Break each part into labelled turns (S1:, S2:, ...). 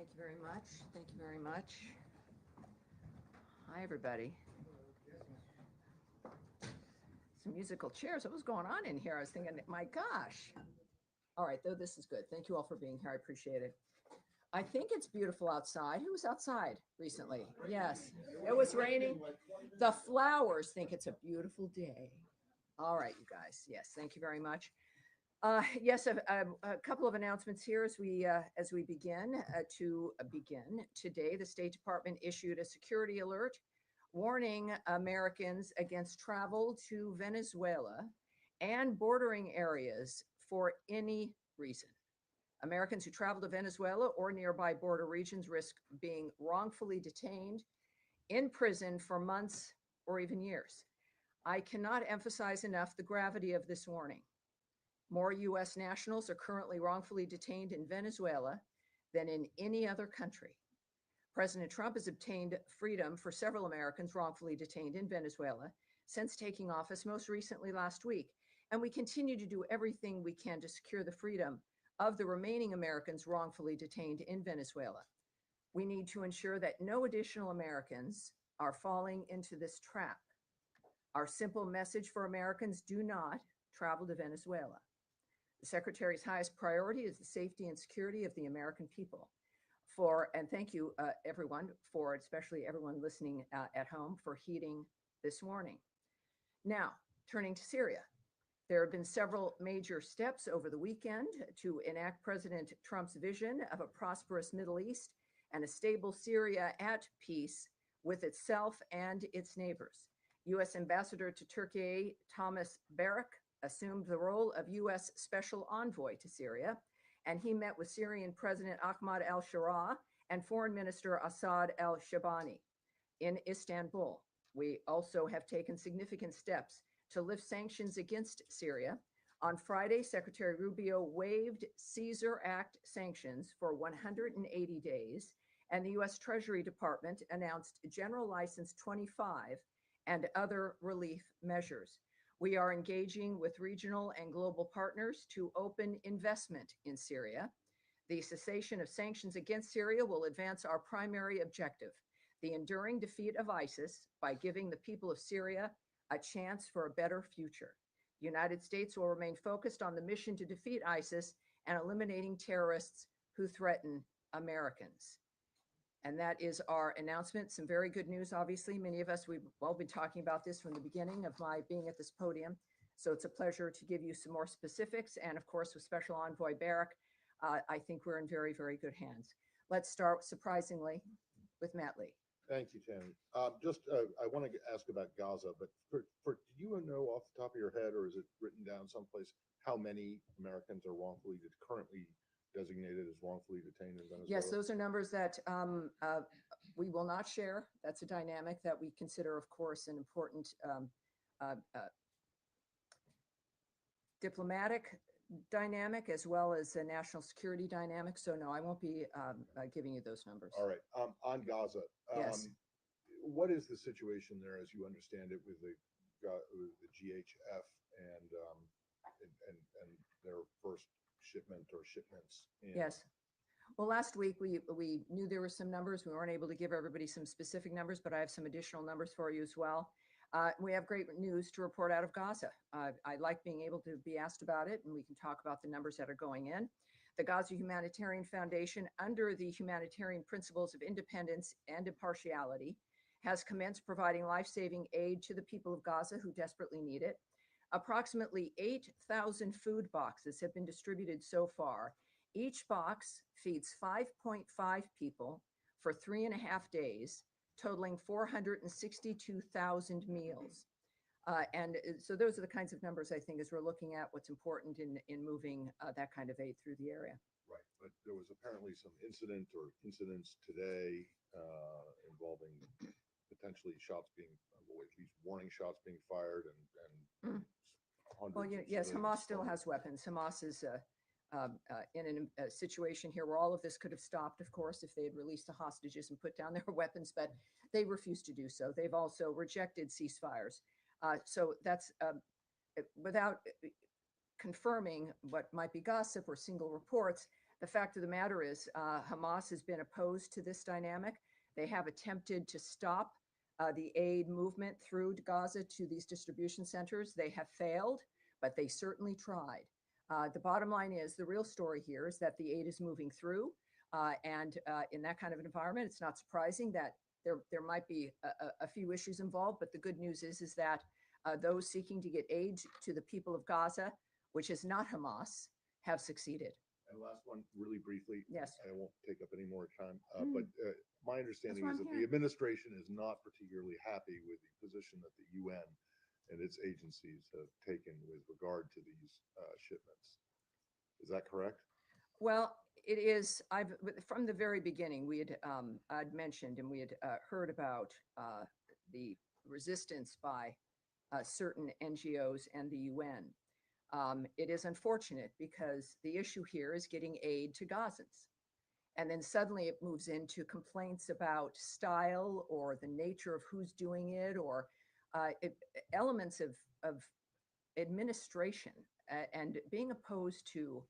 S1: Thank you very much. Thank you very much. Hi, everybody. Some musical chairs. What was going on in here? I was thinking, my gosh. All right, though, this is good. Thank you all for being here. I appreciate it. I think it's beautiful outside. Who was outside recently? Yes, it was raining. The flowers think it's a beautiful day. All right, you guys. Yes, thank you very much. Yes, a couple of announcements here as we begin. To begin today, the State Department issued a security alert warning Americans against travel to Venezuela and bordering areas for any reason. Americans who travel to Venezuela or nearby border regions risk being wrongfully detained in prison for months or even years. I cannot emphasize enough the gravity of this warning. More U.S. nationals are currently wrongfully detained in Venezuela than in any other country. President Trump has obtained freedom for several Americans wrongfully detained in Venezuela since taking office, most recently last week. And we continue to do everything we can to secure the freedom of the remaining Americans wrongfully detained in Venezuela. We need to ensure that no additional Americans are falling into this trap. Our simple message for Americans: do not travel to Venezuela. The Secretary's highest priority is the safety and security of the American people. And thank you, everyone, especially everyone listening at home, for heeding this warning. Now, turning to Syria. There have been several major steps over the weekend to enact President Trump's vision of a prosperous Middle East and a stable Syria at peace with itself and its neighbors. U.S. Ambassador to Turkey Thomas Barak assumed the role of U.S. Special Envoy to Syria, and he met with Syrian President Ahmad al-Sharaa and Foreign Minister Assad al-Shabani in Istanbul. We also have taken significant steps to lift sanctions against Syria. On Friday, Secretary Rubio waived Caesar Act sanctions for 180 days, and the U.S. Treasury Department announced General License 25 and other relief measures. We are engaging with regional and global partners to open investment in Syria. The cessation of sanctions against Syria will advance our primary objective, the enduring defeat of ISIS, by giving the people of Syria a chance for a better future. The United States will remain focused on the mission to defeat ISIS and eliminating terrorists who threaten Americans. And that is our announcement. Some very good news, obviously. Many of us, we've all been talking about this from the beginning of my being at this podium. So it's a pleasure to give you some more specifics. And of course, with Special Envoy Barak, I think we're in very, very good hands. Let's start, surprisingly, with Matt Lee.
S2: Thank you, Tammy. I want to ask about Gaza, but do you know off the top of your head, or is it written down someplace, how many Americans are currently designated as wrongfully detained in Venezuela?
S1: Yes, those are numbers that we will not share. That's a dynamic that we consider, of course, an important diplomatic dynamic as well as a national security dynamic. So no, I won't be giving you those numbers.
S2: All right. On Gaza,
S1: yes.
S2: What is the situation there, as you understand it, with the GHF and their first shipment or shipments?
S1: Yes. Well, last week we knew there were some numbers. We weren't able to give everybody some specific numbers, but I have some additional numbers for you as well. We have great news to report out of Gaza. I like being able to be asked about it, and we can talk about the numbers that are going in. The Gaza Humanitarian Foundation, under the humanitarian principles of independence and impartiality, has commenced providing life-saving aid to the people of Gaza who desperately need it. Approximately 8,000 food boxes have been distributed so far. Each box feeds 5.5 people for 3.5 days, totaling 462,000 meals. And so those are the kinds of numbers, I think, as we're looking at what's important in moving that kind of aid through the area.
S2: Right, but there was apparently some incidents today involving potentially at least warning shots being fired and hundreds.
S1: Well, yes, Hamas still has weapons. Hamas is in a situation here where all of this could have stopped, of course, if they had released the hostages and put down their weapons, but they refused to do so. They've also rejected ceasefires. So that's without confirming what might be gossip or single reports. the fact of the matter is, Hamas has been opposed to this dynamic. They have attempted to stop the aid movement through Gaza to these distribution centers. They have failed, but they certainly tried. The bottom line is the real story here is that the aid is moving through. And in that kind of environment, it's not surprising that there might be a few issues involved. But the good news is that those seeking to get aid to the people of Gaza, which is not Hamas, have succeeded.
S2: And last one, really briefly.
S1: Yes.
S2: I won't take up any more time,
S1: Mm.
S2: but my understanding
S1: That's
S2: is
S1: why
S2: that
S1: I'm
S2: the administration is not particularly happy with the position that the UN and its agencies have taken with regard to these shipments. Is that correct?
S1: Well, it is. From the very beginning, I'd mentioned and we had heard about the resistance by certain NGOs and the UN. It is unfortunate because the issue here is getting aid to Gazans. And then suddenly it moves into complaints about style or the nature of who's doing it, or elements of administration and being opposed to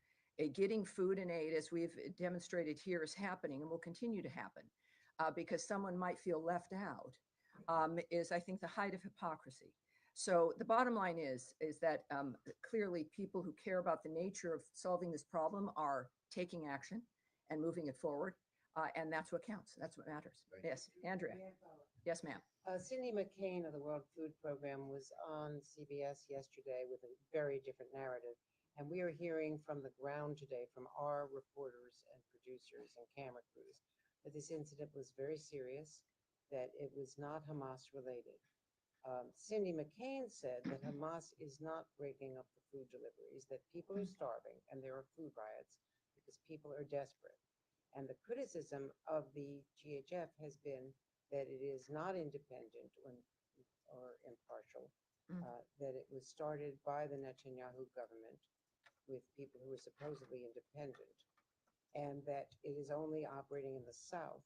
S1: getting food and aid, as we've demonstrated here, is happening and will continue to happen because someone might feel left out, is, I think, the height of hypocrisy. So the bottom line is that clearly people who care about the nature of solving this problem are taking action and moving it forward. And that's what counts. That's what matters. Yes, Andrea. Yes, ma'am.
S3: Cindy McCain of the World Food Program was on CBS yesterday with a very different narrative. And we are hearing from the ground today from our reporters and producers and camera crews that this incident was very serious, that it was not Hamas related. Cindy McCain said that Hamas is not breaking up the food deliveries, that people are starving and there are food riots because people are desperate. And the criticism of the GHF has been that it is not independent or impartial, that it was started by the Netanyahu government with people who are supposedly independent, and that it is only operating in the South,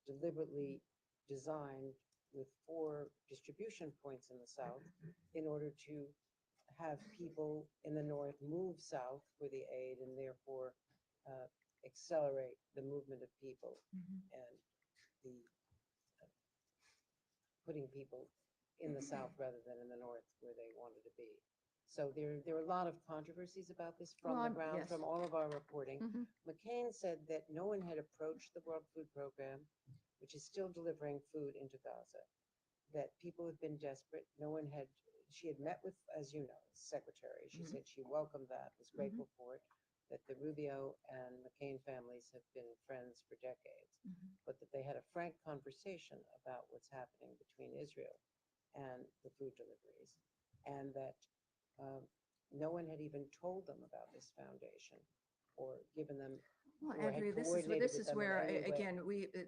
S3: deliberately designed with 4 distribution points in the South in order to have people in the North move south for the aid and therefore accelerate the movement of people and the putting people in the South rather than in the North where they wanted to be. So there are a lot of controversies about this from the ground,
S1: Yes.
S3: from all of our reporting. McCain said that no one had approached the World Food Program, which is still delivering food into Gaza, that people have been desperate. She had met with, as you know, secretary. She said she welcomed that, was grateful for it, that the Rubio and McCain families have been friends for decades, but that they had a frank conversation about what's happening between Israel and the food deliveries, and that no one had even told them about this foundation or given them.
S1: Well,
S3: or had
S1: Andrea, this
S3: coordinated
S1: is
S3: with them in
S1: where,
S3: any way.
S1: again,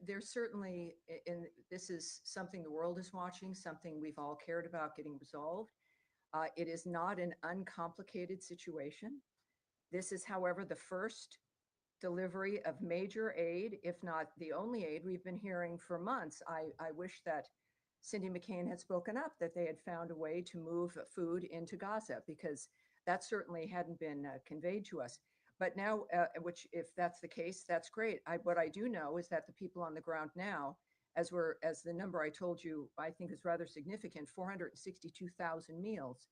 S1: there's certainly, this is something the world is watching, something we've all cared about getting resolved. It is not an uncomplicated situation. This is, however, the first delivery of major aid, if not the only aid we've been hearing for months. I wish that Cindy McCain had spoken up, that they had found a way to move food into Gaza, because that certainly hadn't been conveyed to us. But now, which, if that's the case, that's great. What I do know is that the people on the ground now, as the number I told you, I think is rather significant, 462,000 meals.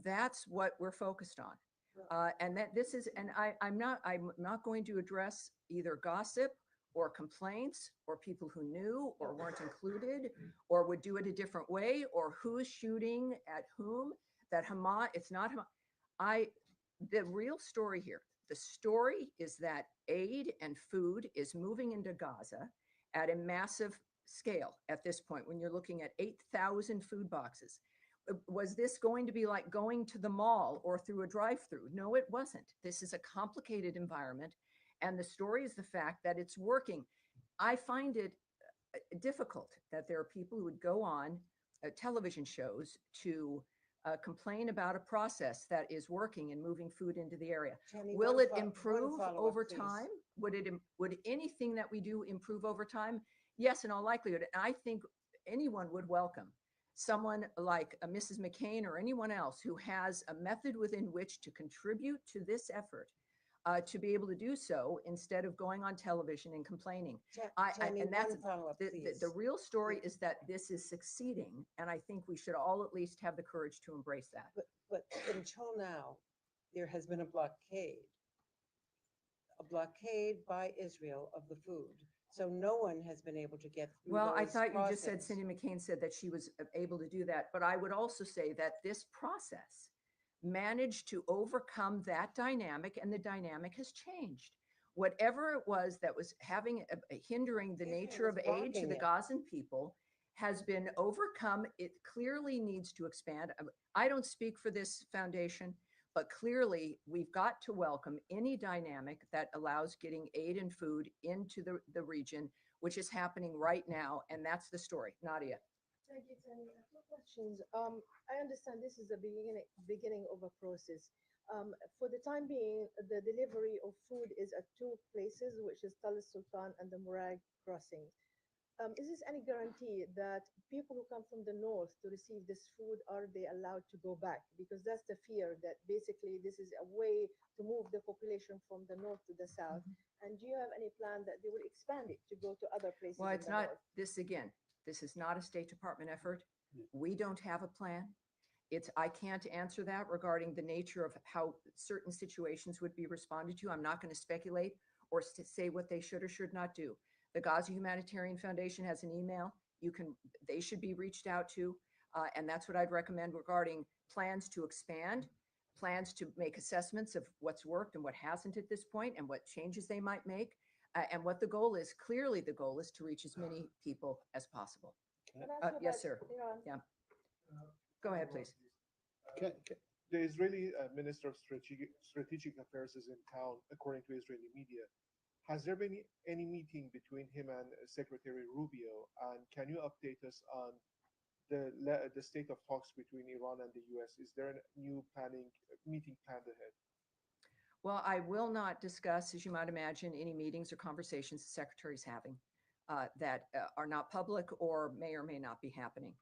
S1: That's what we're focused on. And that this is, and I'm not going to address either gossip or complaints or people who knew or weren't included or would do it a different way or who's shooting at whom. That Hamas, it's not Hamas. The real story here, the story is that aid and food is moving into Gaza at a massive scale at this point, when you're looking at 8,000 food boxes. Was this going to be like going to the mall or through a drive-through? No, it wasn't. This is a complicated environment. And the story is the fact that it's working. I find it difficult that there are people who would go on television shows to complain about a process that is working and moving food into the area.
S3: Tammy,
S1: Will
S3: one
S1: it
S3: fo- one
S1: improve
S3: follow-up,
S1: over
S3: please.
S1: time? Would anything that we do improve over time? Yes, in all likelihood. And I think anyone would welcome someone like Mrs. McCain or anyone else who has a method within which to contribute to this effort to be able to do so instead of going on television and complaining.
S3: Tammy,
S1: And that's
S3: one follow-up, please.
S1: the real story is that this is succeeding. And I think we should all at least have the courage to embrace that.
S3: But until now, there has been a blockade by Israel of the food. So no one has been able to get through
S1: Well, I
S3: those
S1: thought you just said,
S3: crossings.
S1: Cindy McCain said that she was able to do that. But I would also say that this process managed to overcome that dynamic, and the dynamic has changed. Whatever it was that was hindering the
S3: Israel
S1: nature of
S3: was
S1: aid to
S3: blocking
S1: the
S3: it.
S1: Gazan people has been overcome. It clearly needs to expand. I don't speak for this foundation, but clearly we've got to welcome any dynamic that allows getting aid and food into the region, which is happening right now. And that's the story. Nadia.
S4: Thank you, Tammy. I have two questions. I understand this is the beginning of a process. For the time being, the delivery of food is at two places, which is Tal Sultan and the Murag crossing. Is this any guarantee that people who come from the north to receive this food, are they allowed to go back? Because that's the fear, that basically this is a way to move the population from the north to the south. And do you have any plan that they will expand it to go to other places?
S1: Well,
S4: in
S1: it's
S4: the
S1: not
S4: north?
S1: this again. This is not a State Department effort. We don't have a plan. I can't answer that regarding the nature of how certain situations would be responded to. I'm not going to speculate or say what they should or should not do. The Gaza Humanitarian Foundation has an email. They should be reached out to. And that's what I'd recommend regarding plans to expand, plans to make assessments of what's worked and what hasn't at this point, and what changes they might make. And what the goal is. Clearly, the goal is to reach as many people as possible.
S4: Can I ask you
S1: Yes,
S4: about
S1: sir.
S4: Iran?
S1: Yeah. Go ahead, please.
S5: The Israeli Minister of Strategic Affairs is in town, according to Israeli media. Has there been any meeting between him and Secretary Rubio? And can you update us on the state of talks between Iran and the U.S.? Is there a new meeting planned ahead?
S1: Well, I will not discuss, as you might imagine, any meetings or conversations the Secretary's having that are not public or may not be happening.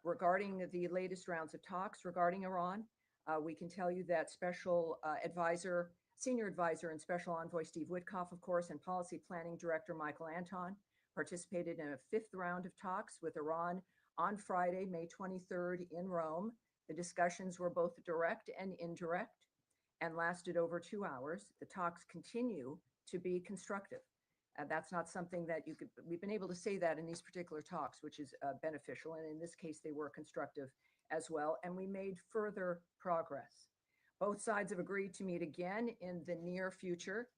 S1: Regarding the latest rounds of talks regarding Iran, we can tell you that Senior Advisor and Special Envoy Steve Witkoff, of course, and Policy Planning Director Michael Anton participated in a fifth round of talks with Iran on Friday, May 23rd in Rome. The discussions were both direct and indirect and lasted over 2 hours. The talks continue to be constructive. That's not something that we've been able to say that in these particular talks, which is beneficial. And in this case, they were constructive as well. And we made further progress. Both sides have agreed to meet again in the near future.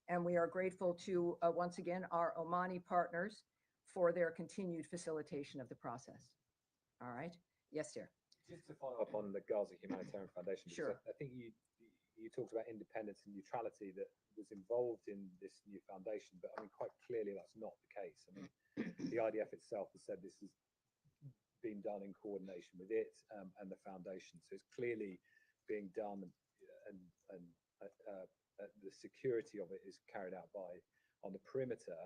S1: And we are grateful to, once again, our Omani partners for their continued facilitation of the process. All right. Yes, sir.
S6: Just to follow up on the Gaza Humanitarian Foundation, because
S1: Sure.
S6: I think you talked about independence and neutrality that was involved in this new foundation, but I mean, quite clearly that's not the case. I mean, the IDF itself has said this has been done in coordination with it and the foundation. So it's clearly being done, and the security of it is carried out by, on the perimeter,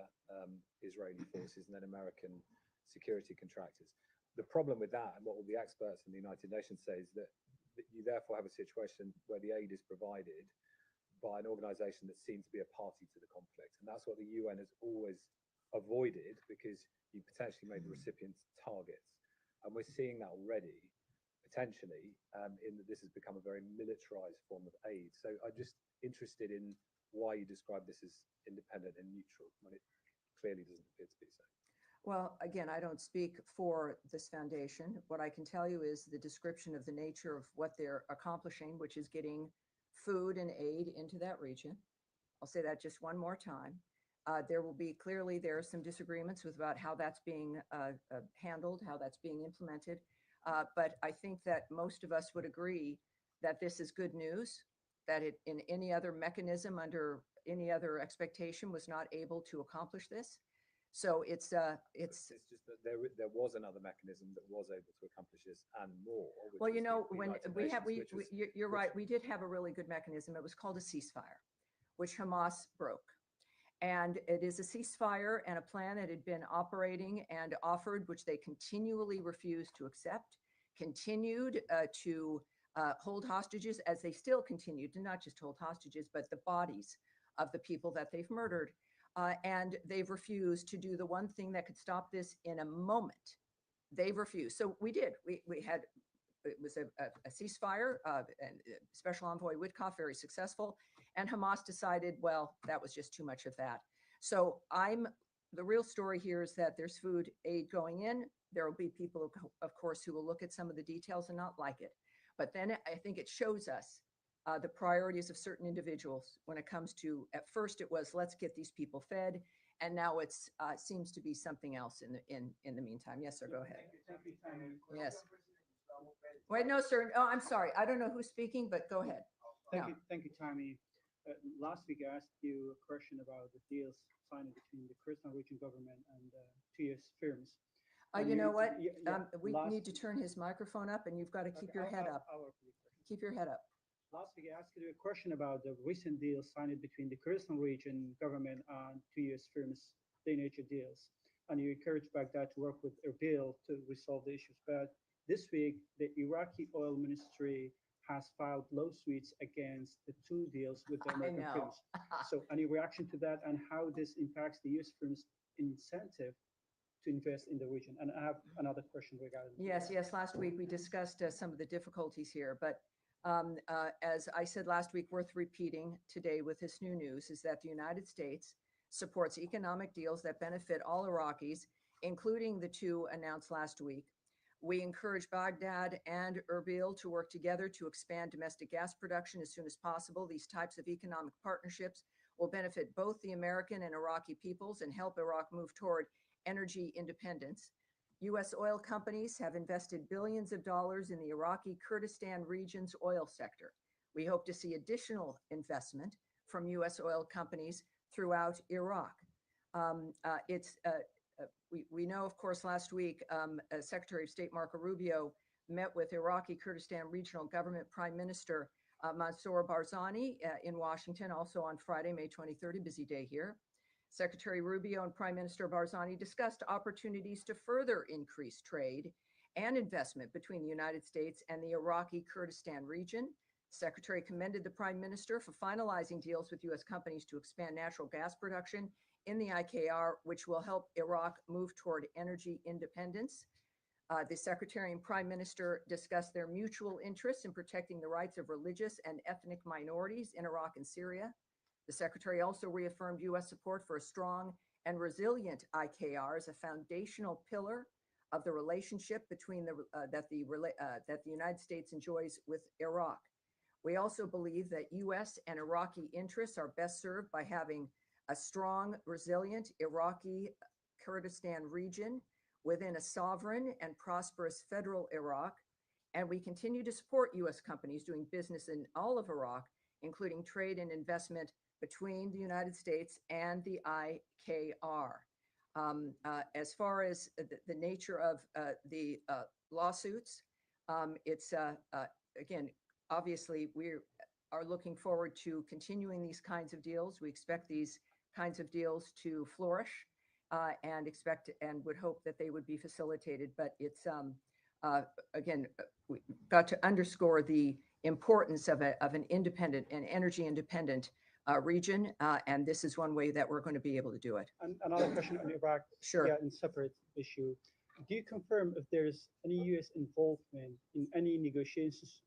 S6: Israeli forces and then American security contractors. The problem with that, and what all the experts in the United Nations say, is that you therefore have a situation where the aid is provided by an organization that seems to be a party to the conflict. And that's what the UN has always avoided, because you potentially made the recipients targets. And we're seeing that already, potentially, in that this has become a very militarized form of aid. So I'm just interested in why you describe this as independent and neutral when it clearly doesn't appear to be so.
S1: Well, again, I don't speak for this foundation. What I can tell you is the description of the nature of what they're accomplishing, which is getting food and aid into that region. I'll say that just one more time. There are some disagreements about how that's being handled, how that's being implemented. But I think that most of us would agree that this is good news, that it in any other mechanism under any other expectation was not able to accomplish this. So it's
S6: just that there was another mechanism that was able to accomplish this and more.
S1: Well, you know,
S6: the
S1: when
S6: United Nations,
S1: you're right, we did have a really good mechanism. It was called a ceasefire, which Hamas broke. And it is a ceasefire and a plan that had been operating and offered, which they continually refused to accept, continued to hold hostages, as they still continue to not just hold hostages, but the bodies of the people that they've murdered. And they've refused to do the one thing that could stop this in a moment. They've refused. So we did. We had, it was a ceasefire, and Special Envoy Witkoff, very successful. And Hamas decided, well, that was just too much of that. So the real story here is that there's food aid going in. There will be people, of course, who will look at some of the details and not like it. But then I think it shows us the priorities of certain individuals when it comes to, at first it was, let's get these people fed. And now it's seems to be something else in the meantime. Yes, sir, go ahead.
S7: Thank you, Tammy.
S1: Yes. Wait, no, sir. Oh, I'm sorry. I don't know who's speaking, but go ahead.
S7: Thank you, Tammy. Last week I asked you a question about the deals signed between the Kurdistan region government and two US firms.
S1: You know what? We
S7: last-
S1: need to turn his microphone up, and you've got to keep your head up. Keep your head up.
S7: Last week I asked you a question about the recent deals signed between the Kurdistan region government and two US firms, the nature deals. And you encouraged Baghdad to work with Erbil to resolve the issues. But this week, the Iraqi oil ministry has filed lawsuits against the two deals with the American firms. So any reaction to that, and how this impacts the US firms' incentive to invest in the region? And I have another question regarding
S1: Yes, last week we discussed some of the difficulties here, but as I said last week, worth repeating today with this new news, is that the United States supports economic deals that benefit all Iraqis, including the two announced last week. We encourage Baghdad and Erbil to work together to expand domestic gas production as soon as possible. These types of economic partnerships will benefit both the American and Iraqi peoples and help Iraq move toward energy independence. U.S. oil companies have invested billions of dollars in the Iraqi Kurdistan region's oil sector. We hope to see additional investment from U.S. oil companies throughout Iraq. We know, of course, last week, Secretary of State Marco Rubio met with Iraqi Kurdistan Regional Government Prime Minister Mansour Barzani in Washington, also on Friday, May 23rd, a busy day here. Secretary Rubio and Prime Minister Barzani discussed opportunities to further increase trade and investment between the United States and the Iraqi Kurdistan region. Secretary commended the Prime Minister for finalizing deals with U.S. companies to expand natural gas production in the IKR, which will help Iraq move toward energy independence. The Secretary and Prime Minister discussed their mutual interests in protecting the rights of religious and ethnic minorities in Iraq and Syria. The Secretary also reaffirmed U.S. support for a strong and resilient IKR as a foundational pillar of the relationship between that the United States enjoys with Iraq. We also believe that U.S. and Iraqi interests are best served by having a strong, resilient Iraqi Kurdistan region within a sovereign and prosperous federal Iraq. And we continue to support U.S. companies doing business in all of Iraq, including trade and investment between the United States and the IKR. As far as the nature of the lawsuits, it's again, obviously we are looking forward to continuing these kinds of deals. We expect these kinds of deals to flourish and expect and would hope that they would be facilitated. But it's again, we've got to underscore the importance of an independent and energy independent region, and this is one way that we're going to be able to do it.
S7: And another question on Iraq,
S1: Sure.
S7: yeah, in separate issue. Do you confirm if there's any U.S. involvement in any negotiations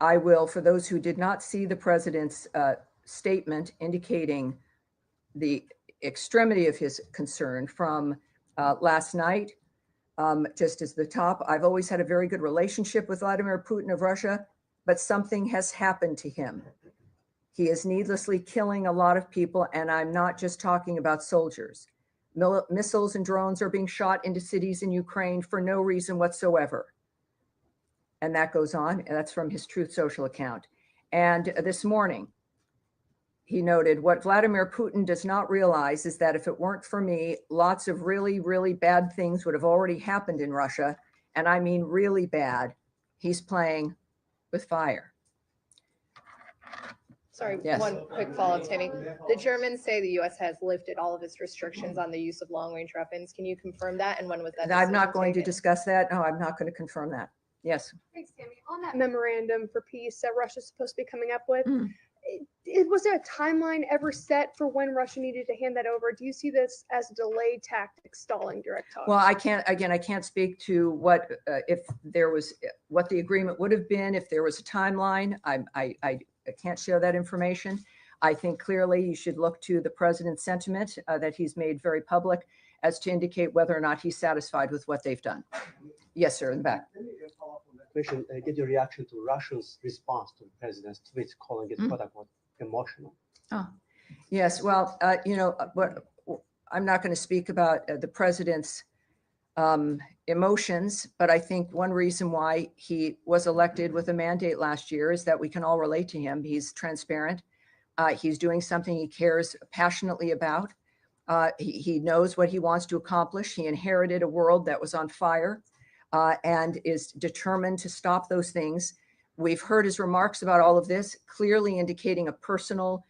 S1: I will, for those who did not see the president's statement indicating the extremity of his concern from last night, just as the top, I've always had a very good relationship with Vladimir Putin of Russia, but something has happened to him. He is needlessly killing a lot of people, and I'm not just talking about soldiers. Missiles and drones are being shot into cities in Ukraine for no reason whatsoever. And that goes on, and that's from his Truth Social account. And this morning, he noted, what Vladimir Putin does not realize is that if it weren't for me, lots of really, really bad things would have already happened in Russia. And I mean really bad. He's playing with fire.
S8: Sorry,
S1: Yes.
S8: one quick follow-up, Tammy. The Germans say the U.S. has lifted all of its restrictions on the use of long-range weapons. Can you confirm that? And when was that?
S1: And I'm not
S8: decision
S1: going to
S8: taken?
S1: discuss that. No, I'm not going to confirm that. Yes.
S9: Thanks, Tammy. On that memorandum for peace that Russia's supposed to be coming up with,
S1: Mm.
S9: was there a timeline ever set for when Russia needed to hand that over? Do you see this as a delayed tactic stalling direct talks?
S1: Well, I can't speak to what, if there was, what the agreement would have been, if there was a timeline. I can't share that information. I think clearly you should look to the president's sentiment that he's made very public as to indicate whether or not he's satisfied with what they've done. Yes, sir, in the back.
S10: Let me follow up on that question. Get your reaction to Russia's response to the president's tweet, calling it quote unquote emotional.
S1: Oh, yes. Well, I'm not going to speak about the president's emotions, but I think one reason why he was elected with a mandate last year is that we can all relate to him. He's transparent. He's doing something he cares passionately about. He knows what he wants to accomplish. He inherited a world that was on fire and is determined to stop those things. We've heard his remarks about all of this, clearly indicating a personal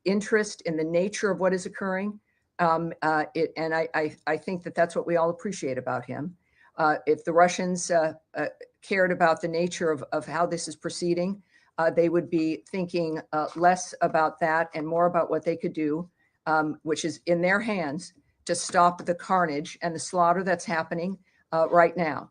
S1: interest in the nature of what is occurring. And I think that that's what we all appreciate about him. If the Russians cared about the nature of how this is proceeding, they would be thinking less about that and more about what they could do, which is in their hands to stop the carnage and the slaughter that's happening right now.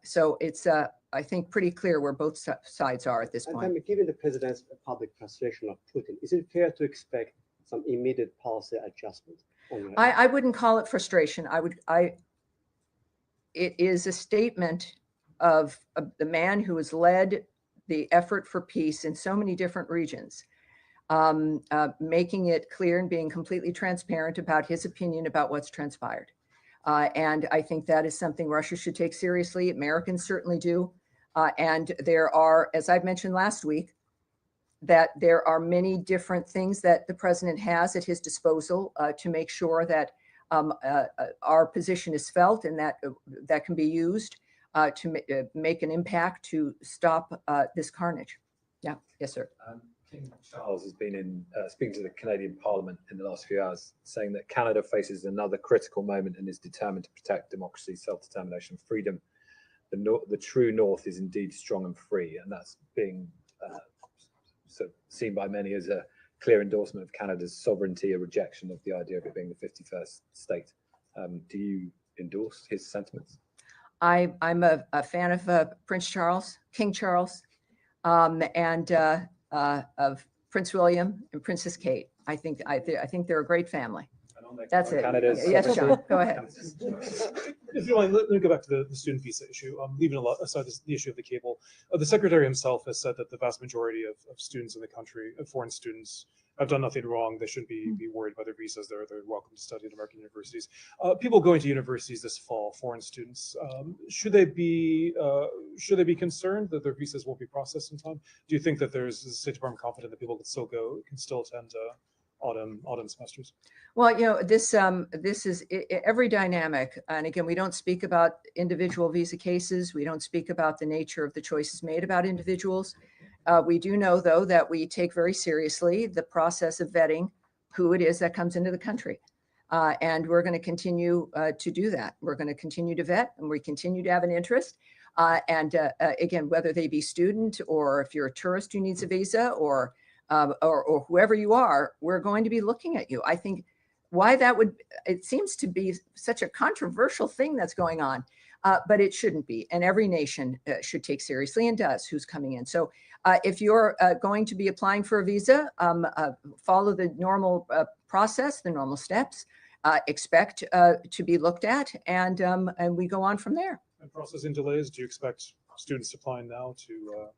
S1: So it's, I think, pretty clear where both sides are at this point.
S10: And given the president's public frustration of Putin, is it fair to expect some immediate policy adjustment?
S1: I wouldn't call it frustration. It is a statement of the man who has led the effort for peace in so many different regions, making it clear and being completely transparent about his opinion about what's transpired. And I think that is something Russia should take seriously. Americans certainly do. And there are, as I've mentioned last week, that there are many different things that the president has at his disposal to make sure that our position is felt and that can be used to make an impact to stop this carnage. Yeah. Yes, sir.
S6: King Charles has been speaking to the Canadian Parliament in the last few hours, saying that Canada faces another critical moment and is determined to protect democracy, self-determination, freedom. The true North is indeed strong and free, and that's being seen by many as a clear endorsement of Canada's sovereignty, a rejection of the idea of it being the 51st state. Do you endorse his sentiments?
S1: I'm a fan of Prince Charles, King Charles, and of Prince William and Princess Kate. I think they're a great family. That's it. Yes, John, go ahead.
S11: If you don't mind, let me go back to the student visa issue. Leaving aside the issue of the cable, the secretary himself has said that the vast majority of students in the country, foreign students, have done nothing wrong. They shouldn't be worried about their visas. They're welcome to study at American universities. People going to universities this fall, foreign students, should they be concerned that their visas won't be processed in time? Do you think that there's the State Department confident that people can still attend autumn semesters?
S1: Well, this is every dynamic. And again, we don't speak about individual visa cases. We don't speak about the nature of the choices made about individuals. We do know, though, that we take very seriously the process of vetting who it is that comes into the country. And we're going to continue to do that. We're going to continue to vet, and we continue to have an interest. Again, whether they be student or if you're a tourist who needs a visa or whoever you are, we're going to be looking at you. I think why that would, it seems to be such a controversial thing that's going on. but it shouldn't be. And every nation should take seriously and does who's coming in. So if you're going to be applying for a visa, follow the normal process, the normal steps, expect to be looked at, and we go on from there.
S11: And processing delays, do you expect students applying now to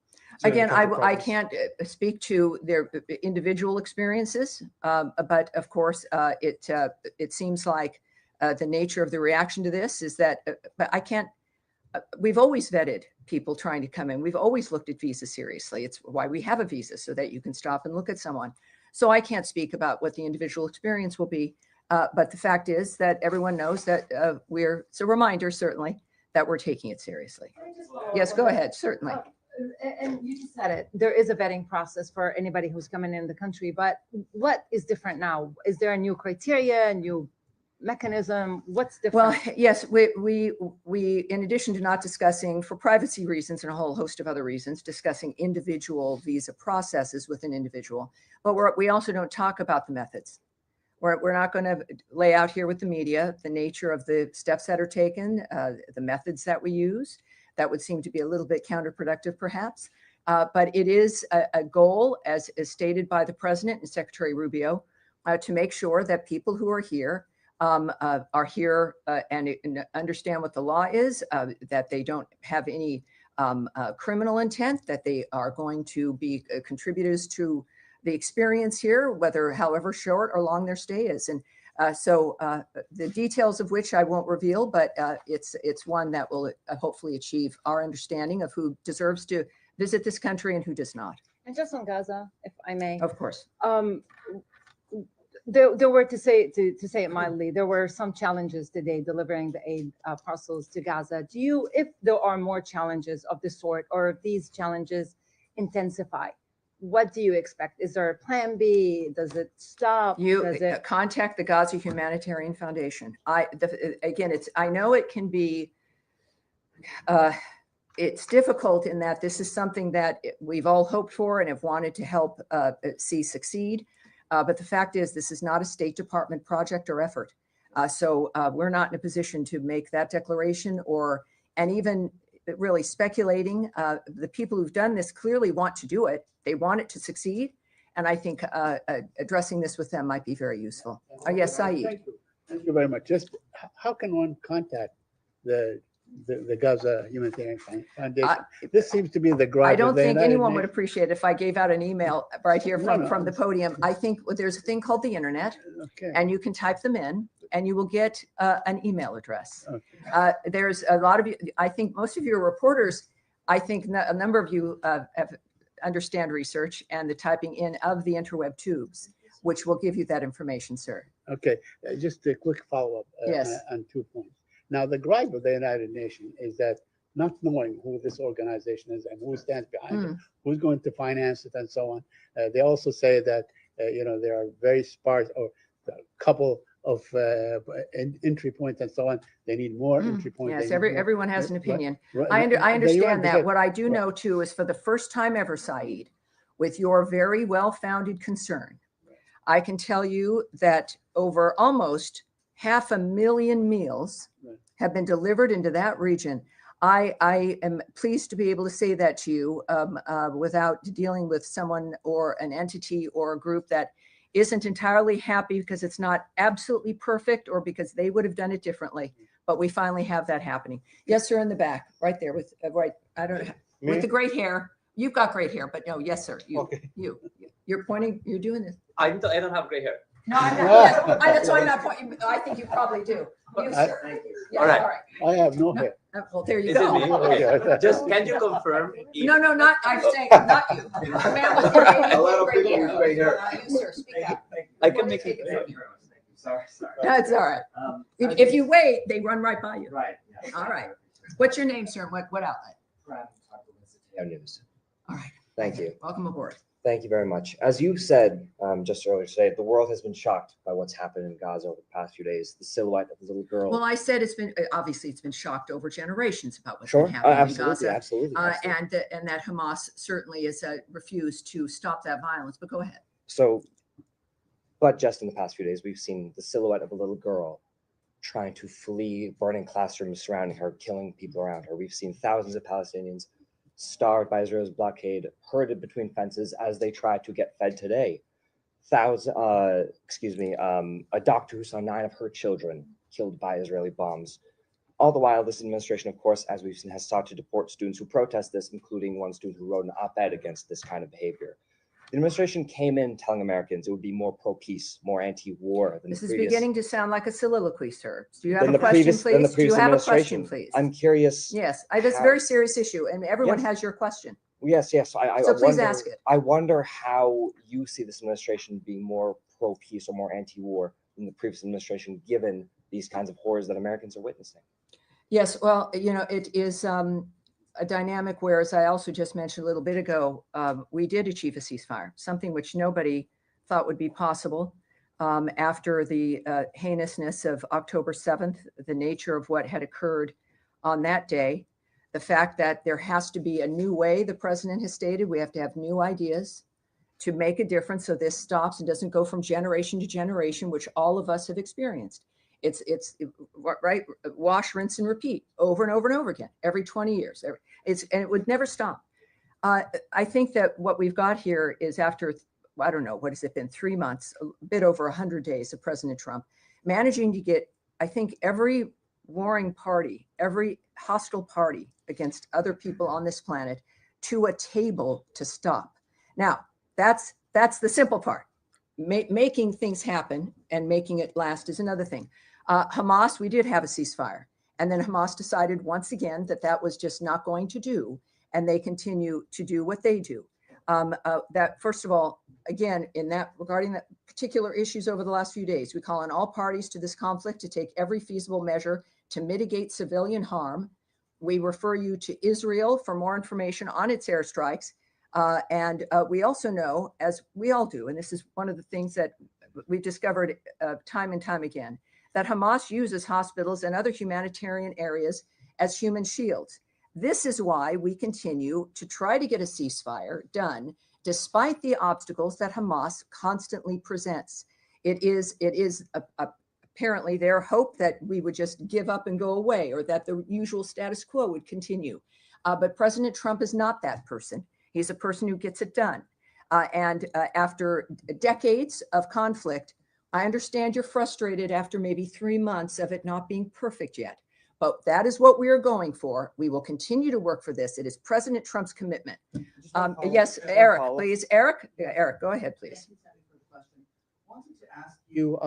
S1: Again, I
S11: encounter
S1: can't speak to their individual experiences, but of course, it seems like the nature of the reaction to this is that, but I can't, we've always vetted people trying to come in. We've always looked at visas seriously. It's why we have a visa, so that you can stop and look at someone. So I can't speak about what the individual experience will be, but the fact is that everyone knows that it's a reminder, certainly, that we're taking it seriously. Yes, go ahead, certainly.
S3: And you just said it, there is a vetting process for anybody who's coming in the country, but what is different now? Is there a new criteria, a new mechanism? What's different?
S1: Well, yes, we in addition to not discussing, for privacy reasons and a whole host of other reasons, discussing individual visa processes with an individual, but we also don't talk about the methods. We're not going to lay out here with the media the nature of the steps that are taken, the methods that we use. That would seem to be a little bit counterproductive, perhaps. But it is a goal, as stated by the President and Secretary Rubio, to make sure that people who are here and understand what the law is, that they don't have any criminal intent, that they are going to be contributors to the experience here, however short or long their stay is. And so the details of which I won't reveal, but it's one that will hopefully achieve our understanding of who deserves to visit this country and who does not.
S3: And just on Gaza, if I may.
S1: Of course.
S3: There were, to say it mildly, there were some challenges today delivering the aid parcels to Gaza. If there are more challenges of this sort, or if these challenges intensify, what do you expect? Is there a plan B? Does it stop?
S1: Contact the Gaza Humanitarian Foundation. I know it can be, it's difficult in that this is something that we've all hoped for and have wanted to help see succeed. But the fact is, this is not a State Department project or effort. So we're not in a position to make that declaration and even really speculating. The people who've done this clearly want to do it. They want it to succeed. And I think addressing this with them might be very useful. Yes, Saeed.
S12: Thank you very much. Just how can one contact the Gaza Humanitarian Foundation? This seems to be the gripe.
S1: I don't think anyone would appreciate it if I gave out an email right here from the podium. I think there's a thing called the internet, and you can type them in, and you will get an email address. Okay. There's a lot of you. I think most of you are reporters. I think a number of you understand research and the typing in of the interweb tubes, which will give you that information, sir.
S12: Okay, just a quick follow-up on 2 points. Now, the gripe of the United Nations is that not knowing who this organization is and who stands behind it, who's going to finance it, and so on. They also say that there are very sparse or a couple of entry points and so on. They need more entry points.
S1: Yes, everyone has an opinion. I understand that. What I do know too is, for the first time ever, Saeed, with your very well-founded concern, I can tell you that over almost 500,000 meals have been delivered into that region. I am pleased to be able to say that to you without dealing with someone or an entity or a group that isn't entirely happy because it's not absolutely perfect or because they would have done it differently. But we finally have that happening. Yes, sir, in the back, right there with I don't know, with the great hair. You've got great hair, but no, yes, sir. You're pointing. You're doing this.
S13: I don't have gray hair.
S1: No, I'm not. That's why I'm not pointing. I think you probably do. You, sir. Thank you. Yeah,
S13: all right.
S12: I have no hair.
S1: Well, there you
S13: Is
S1: go.
S13: it me? Okay. Just can you confirm?
S1: No, not. I'm saying not you. The man with the gray hair. You, sir. Speak up.
S13: I can make it.
S1: Sorry. That's all right. If you wait, they run right by you.
S13: Right.
S1: Yeah. All right. What's your name, sir? What outlet?
S14: News.
S1: All right.
S14: Thank you.
S1: Welcome aboard.
S14: Thank you very much. As you said just earlier today, the world has been shocked by what's happened in Gaza over the past few days. The silhouette of the little girl.
S1: Well, I said it's been shocked over generations about what's been happening in Gaza.
S14: Absolutely.
S1: And that Hamas certainly has refused to stop that violence. But go ahead.
S14: So, but just in the past few days, we've seen the silhouette of a little girl trying to flee burning classrooms surrounding her, killing people around her. We've seen thousands of Palestinians starved by Israel's blockade, herded between fences as they try to get fed today. A doctor who saw 9 of her children killed by Israeli bombs. All the while, this administration, of course, as we've seen, has sought to deport students who protest this, including one student who wrote an op-ed against this kind of behavior. The administration came in telling Americans it would be more pro-peace, more anti-war than
S1: This
S14: the
S1: is
S14: previous.
S1: beginning to sound like a soliloquy, sir. Do you have
S14: than
S1: a
S14: the
S1: question,
S14: previous- than the
S1: please? Do you
S14: previous
S1: have a question,
S14: administration.
S1: please?
S14: I'm curious.
S1: Yes, that's a
S14: how-
S1: very serious issue, and everyone
S14: Yes.
S1: has your question.
S14: Yes. I
S1: So please
S14: wonder,
S1: ask it.
S14: I wonder how you see this administration being more pro-peace or more anti-war than the previous administration, given these kinds of horrors that Americans are witnessing.
S1: Yes, well, it is a dynamic where, as I also just mentioned a little bit ago, we did achieve a ceasefire, something which nobody thought would be possible after the heinousness of October 7th, the nature of what had occurred on that day, the fact that there has to be a new way, the president has stated, we have to have new ideas to make a difference so this stops and doesn't go from generation to generation, which all of us have experienced. It's right, wash, rinse, and repeat over and over and over again, every 20 years. And it would never stop. I think that what we've got here is after, I don't know, what has it been, 3 months, a bit over 100 days of President Trump, managing to get, I think, every warring party, every hostile party against other people on this planet to a table to stop. Now, that's the simple part. Making things happen and making it last is another thing. Hamas, we did have a ceasefire. And then Hamas decided once again that that was just not going to do. And they continue to do what they do. That, first of all, again, regarding that particular issues over the last few days, we call on all parties to this conflict to take every feasible measure to mitigate civilian harm. We refer you to Israel for more information on its airstrikes. And we also know, as we all do, and this is one of the things that we've discovered time and time again, that Hamas uses hospitals and other humanitarian areas as human shields. This is why we continue to try to get a ceasefire done, despite the obstacles that Hamas constantly presents. It is apparently their hope that we would just give up and go away, or that the usual status quo would continue. But President Trump is not that person. He's a person who gets it done. And after decades of conflict, I understand you're frustrated after maybe 3 months of it not being perfect yet. But that is what we are going for. We will continue to work for this. It is President Trump's commitment. Yes, Eric, please. Eric, go ahead, please.
S15: I wanted to ask you,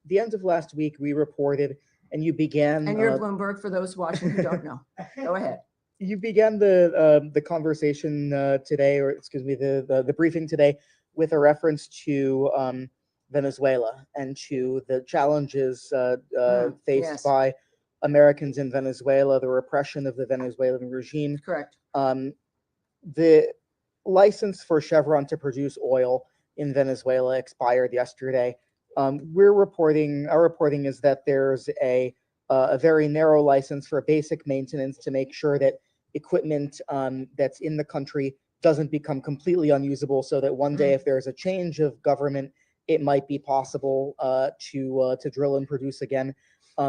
S15: the end of last week, we reported, and you began.
S1: And you're Bloomberg, for those watching who don't know. Go ahead.
S15: You began the conversation today, or excuse me, the briefing today, with a reference to Venezuela and to the challenges faced by Americans in Venezuela, the repression of the Venezuelan regime.
S1: Correct.
S15: The license for Chevron to produce oil in Venezuela expired yesterday. Our reporting is that there's a very narrow license for basic maintenance to make sure that equipment that's in the country doesn't become completely unusable, so that one day, if there's a change of government, it might be possible to drill and produce again.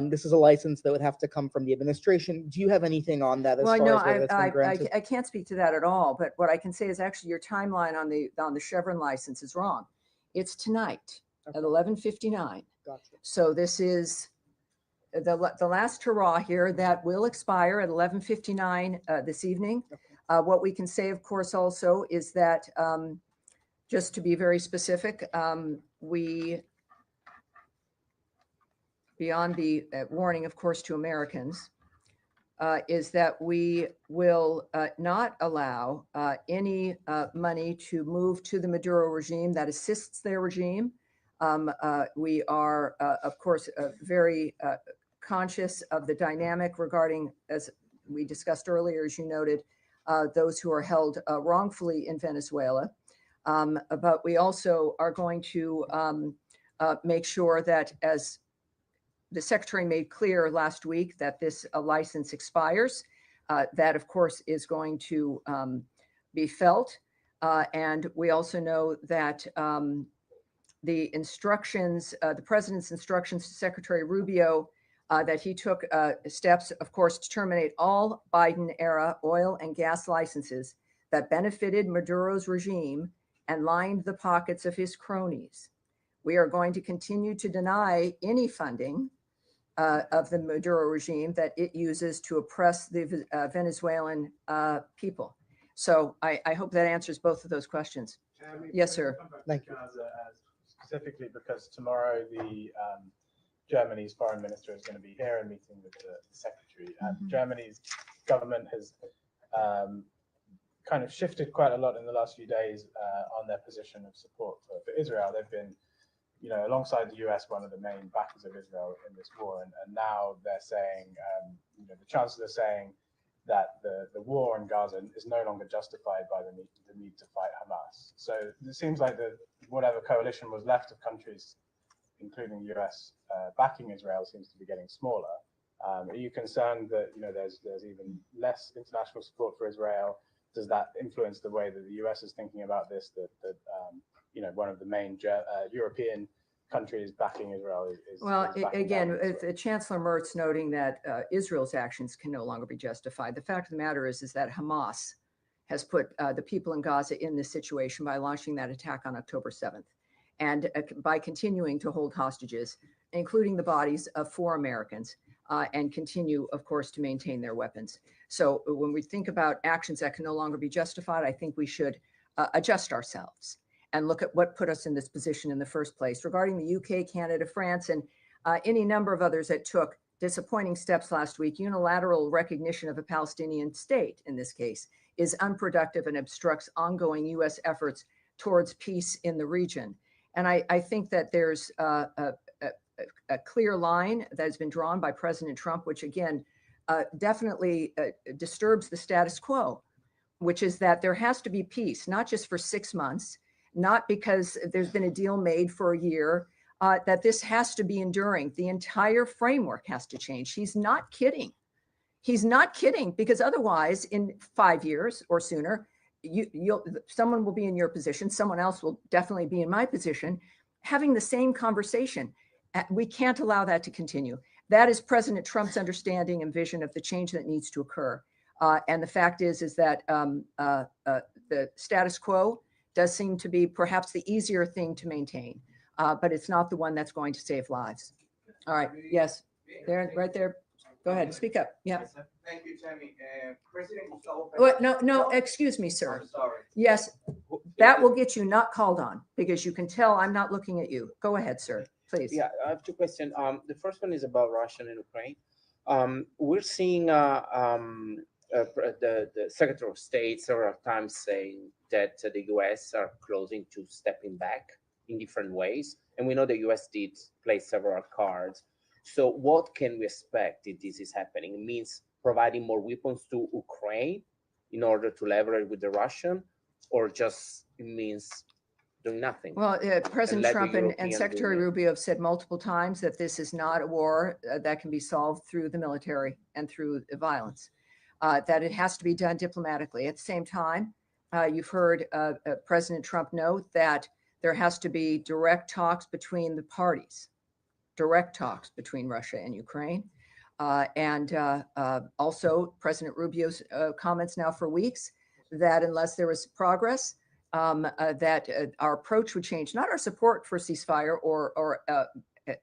S15: This is a license that would have to come from the administration. Do you have anything on that?
S1: Well, no, I can't speak to that at all. But what I can say is actually your timeline on the Chevron license is wrong. It's tonight at 11:59.
S15: Gotcha.
S1: So this is the last hurrah here that will expire at 11:59 this evening. Okay. What we can say, of course, also is that just to be very specific, beyond the warning, of course, to Americans, is that we will not allow any money to move to the Maduro regime that assists their regime. We are, of course, very conscious of the dynamic regarding, as we discussed earlier, as you noted, those who are held wrongfully in Venezuela. But we also are going to make sure that, as the Secretary made clear last week, that this license expires. That, of course, is going to be felt. And we also know that the instructions, the President's instructions to Secretary Rubio that he took steps, of course, to terminate all Biden-era oil and gas licenses that benefited Maduro's regime and lined the pockets of his cronies. We are going to continue to deny any funding of the Maduro regime that it uses to oppress the Venezuelan people. So I hope that answers both of those questions. Yes, sir.
S16: Thank you. Specifically because tomorrow the Germany's foreign minister is going to be here and meeting with the secretary. And Germany's government has kind of shifted quite a lot in the last few days on their position of support for Israel. They've been, you know, alongside the US, one of the main backers of Israel in this war. And now they're saying, you know, the chancellor is saying that the war in Gaza is no longer justified by the need to fight Hamas. So it seems like whatever coalition was left of countries, including the US, backing Israel seems to be getting smaller. Are you concerned that, you know, there's even less international support for Israel? Does that influence the way that the US is thinking about this? That you know, one of the main European countries backing Israel is
S1: well,
S16: backing
S1: again,
S16: Israel.
S1: Chancellor Merz noting that Israel's actions can no longer be justified. The fact of the matter is that Hamas has put the people in Gaza in this situation by launching that attack on October 7th, and by continuing to hold hostages, including the bodies of 4 Americans, and continue, of course, to maintain their weapons. So when we think about actions that can no longer be justified, I think we should adjust ourselves and look at what put us in this position in the first place. Regarding the UK, Canada, France, and any number of others that took disappointing steps last week, unilateral recognition of a Palestinian state, in this case, is unproductive and obstructs ongoing US efforts towards peace in the region. And I think that there's a clear line that has been drawn by President Trump, which again, definitely disturbs the status quo, which is that there has to be peace, not just for 6 months, not because there's been a deal made for a year, that this has to be enduring. The entire framework has to change. He's not kidding. He's not kidding, because otherwise in 5 years or sooner, someone will be in your position. Someone else will definitely be in my position, having the same conversation. We can't allow that to continue. That is President Trump's understanding and vision of the change that needs to occur. And the fact is that the status quo does seem to be perhaps the easier thing to maintain, but it's not the one that's going to save lives. All right. Yes. There, right there. Go ahead. Speak up. Yeah.
S17: Thank you, Tammy. President Gustavo.
S1: What? No, excuse me, sir.
S17: I'm sorry.
S1: Yes, that will get you not called on, because you can tell I'm not looking at you. Go ahead, sir, please.
S18: Yeah, I have 2 questions. The first one is about Russia and Ukraine. We're seeing the Secretary of State several times saying that the US are closing to stepping back in different ways. And we know the US did play several cards. So what can we expect if this is happening? It means providing more weapons to Ukraine in order to leverage with the Russian, or just it means doing nothing?
S1: Well, President Trump and Secretary Rubio have said multiple times that this is not a war that can be solved through the military and through violence, that it has to be done diplomatically. At the same time, you've heard President Trump note that there has to be direct talks between the parties, direct talks between Russia and Ukraine. And also President Rubio's comments now for weeks that unless there was progress, that our approach would change, not our support for ceasefire or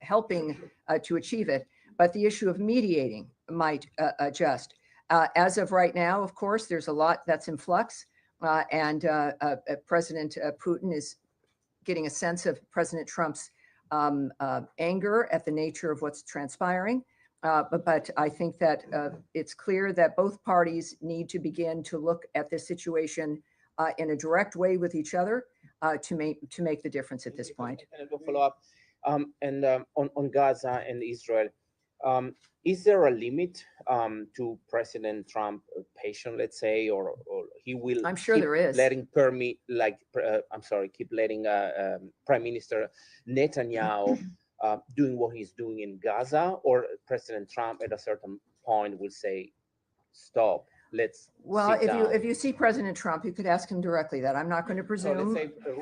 S1: helping to achieve it, but the issue of mediating might adjust. As of right now, of course, there's a lot that's in flux, and President Putin is getting a sense of President Trump's anger at the nature of what's transpiring. But I think that it's clear that both parties need to begin to look at this situation in a direct way with each other to make the difference at this point.
S18: And I'll follow up. On Gaza and Israel, is there a limit to President Trump patience, let's say, or he will?
S1: I'm sure there is.
S18: Keep letting Prime Minister Netanyahu doing what he's doing in Gaza, or President Trump at a certain point will say, "Stop, let's."
S1: Well, if you see President Trump, you could ask him directly that. I'm not going to presume.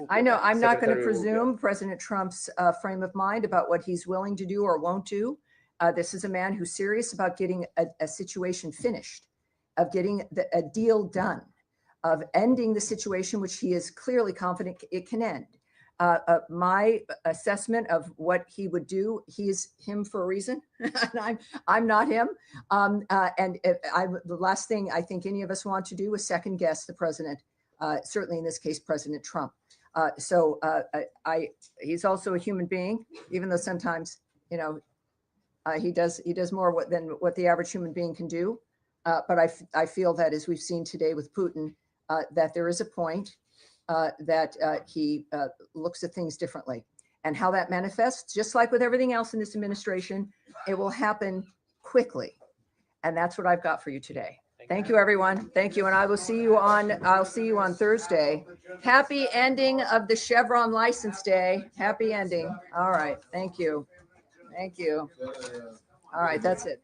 S1: I know I'm not going to presume President Trump's frame of mind about what he's willing to do or won't do. This is a man who's serious about getting a situation finished, of getting a deal done, of ending the situation which he is clearly confident it can end. My assessment of what he would do, he is him for a reason, and I'm not him. The last thing I think any of us want to do is second guess the president, certainly in this case, President Trump. He's also a human being, even though sometimes, he does more than what the average human being can do. But I feel that, as we've seen today with Putin, that there is a point that he looks at things differently, and how that manifests, just like with everything else in this administration, it will happen quickly. And that's what I've got for you today. Thank you, everyone. Thank you. And I'll see you on Thursday. Happy ending of the Chevron license day. Happy ending. All right. Thank you. Thank you. All right. That's it.